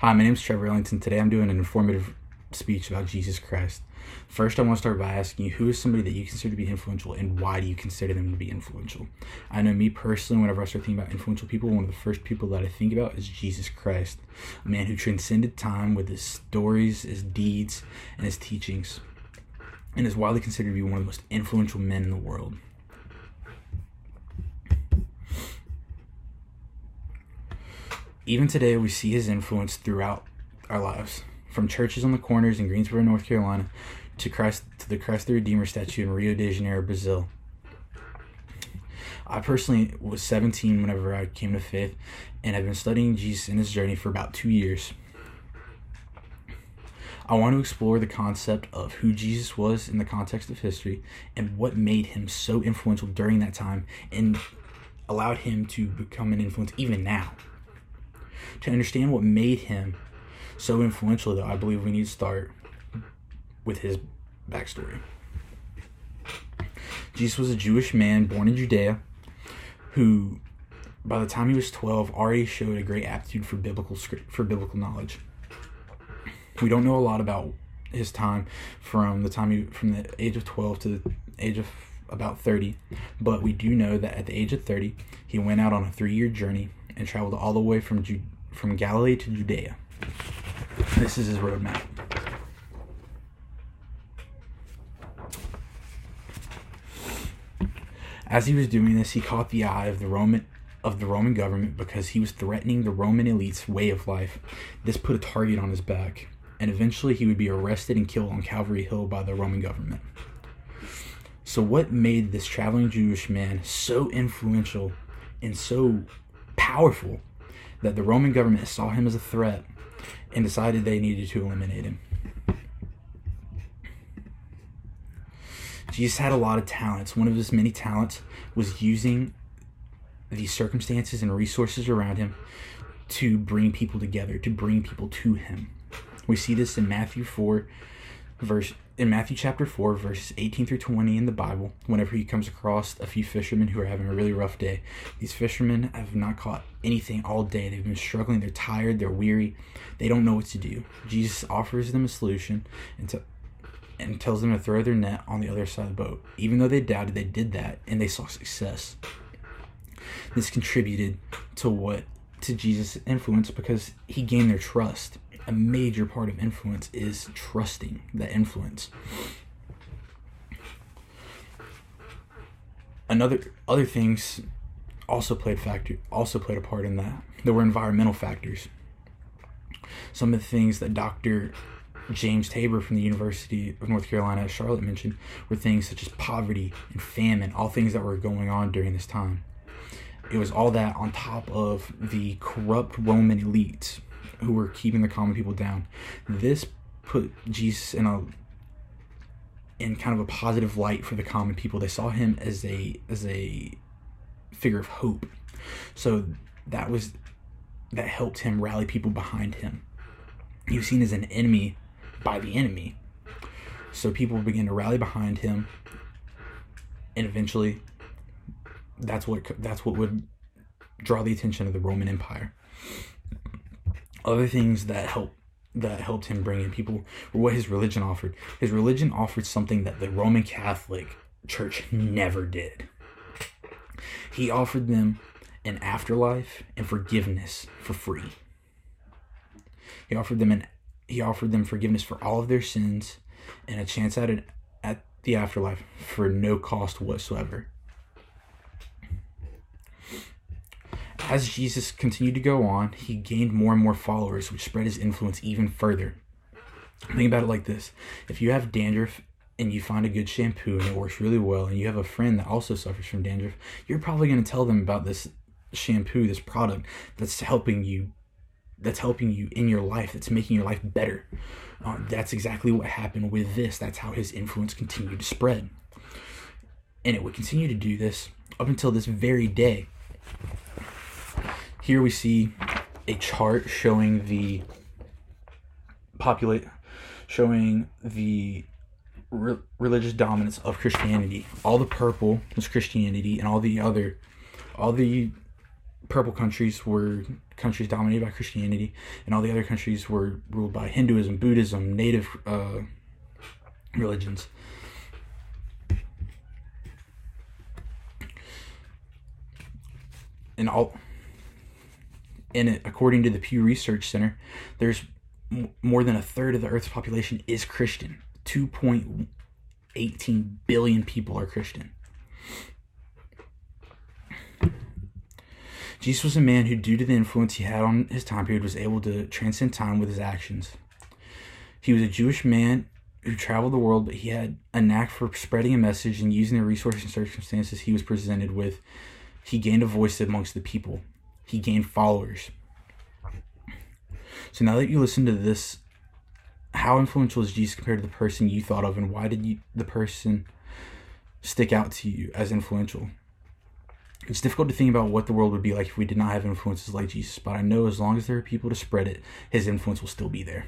Hi, my name is Trevor Ellington. Today I'm doing an informative speech about Jesus Christ. First, I want to start by asking you, who is somebody that you consider to be influential, and why do you consider them to be influential? I know me personally, whenever I start thinking about influential people, one of the first people that I think about is Jesus Christ, a man who transcended time with his stories, his deeds, and his teachings, and is widely considered to be one of the most influential men in the world. Even today, we see his influence throughout our lives, from churches on the corners in Greensboro, North Carolina, to the Christ the Redeemer statue in Rio de Janeiro, Brazil. I personally was 17 whenever I came to faith, and I've been studying Jesus and his journey for about 2 years. I want to explore the concept of who Jesus was in the context of history and what made him so influential during that time and allowed him to become an influence even now. To understand what made him so influential, though, I believe we need to start with his backstory. Jesus was a Jewish man born in Judea who, by the time he was 12, already showed a great aptitude for biblical knowledge. We don't know a lot about his time from the age of 12 to the age of about 30, but we do know that at the age of 30, he went out on a 3-year journey and traveled all the way from Galilee to Judea. This is his roadmap. As he was doing this, he caught the eye of the Roman government because he was threatening the Roman elite's way of life. This put a target on his back, and eventually he would be arrested and killed on Calvary Hill by the Roman government. So what made this traveling Jewish man so influential and so powerful that the Roman government saw him as a threat and decided they needed to eliminate him? Jesus had a lot of talents. One of his many talents was using the circumstances and resources around him to bring people together, to bring people to him. We see this in Matthew chapter 4, verses 18 through 20 in the Bible, whenever he comes across a few fishermen who are having a really rough day. These fishermen have not caught anything all day. They've been struggling. They're tired. They're weary. They don't know what to do. Jesus offers them a solution and tells them to throw their net on the other side of the boat. Even though they doubted, they did that, and they saw success. This contributed to Jesus' influence because he gained their trust. A major part of influence is trusting that influence. Other things also played a part in that. There were environmental factors. Some of the things that Dr. James Tabor from the University of North Carolina at Charlotte mentioned were things such as poverty and famine, all things that were going on during this time. It was all that on top of the corrupt Roman elites who were keeping the common people down. This put Jesus in kind of a positive light for the common people. They saw him as a figure of hope. So that helped him rally people behind him. He was seen as an enemy by the enemy. So people began to rally behind him, and eventually that's what would draw the attention of the Roman Empire. Other things that helped him bring in people were what his religion offered. His religion offered something that the Roman Catholic Church never did. He offered them an afterlife and forgiveness for free. He offered them forgiveness for all of their sins and a chance at the afterlife for no cost whatsoever. As Jesus continued to go on, he gained more and more followers, which spread his influence even further. Think about it like this. If you have dandruff and you find a good shampoo and it works really well, and you have a friend that also suffers from dandruff, you're probably going to tell them about this shampoo, this product that's helping you in your life, that's making your life better. That's exactly what happened with this. That's how his influence continued to spread. And it would continue to do this up until this very day. Here we see a chart showing the religious dominance of Christianity. All the purple was Christianity, and all the purple countries were countries dominated by Christianity, and all the other countries were ruled by Hinduism, Buddhism, native religions. And in it, according to the Pew Research Center, there's more than a third of the Earth's population is Christian. 2.18 billion people are Christian. Jesus was a man who, due to the influence he had on his time period, was able to transcend time with his actions. He was a Jewish man who traveled the world, but he had a knack for spreading a message and using the resources and circumstances he was presented with. He gained a voice amongst the people. He gained followers. So now that you listen to this, how influential is Jesus compared to the person you thought of, and why did the person stick out to you as influential? It's difficult to think about what the world would be like if we did not have influences like Jesus, but I know as long as there are people to spread it, his influence will still be there.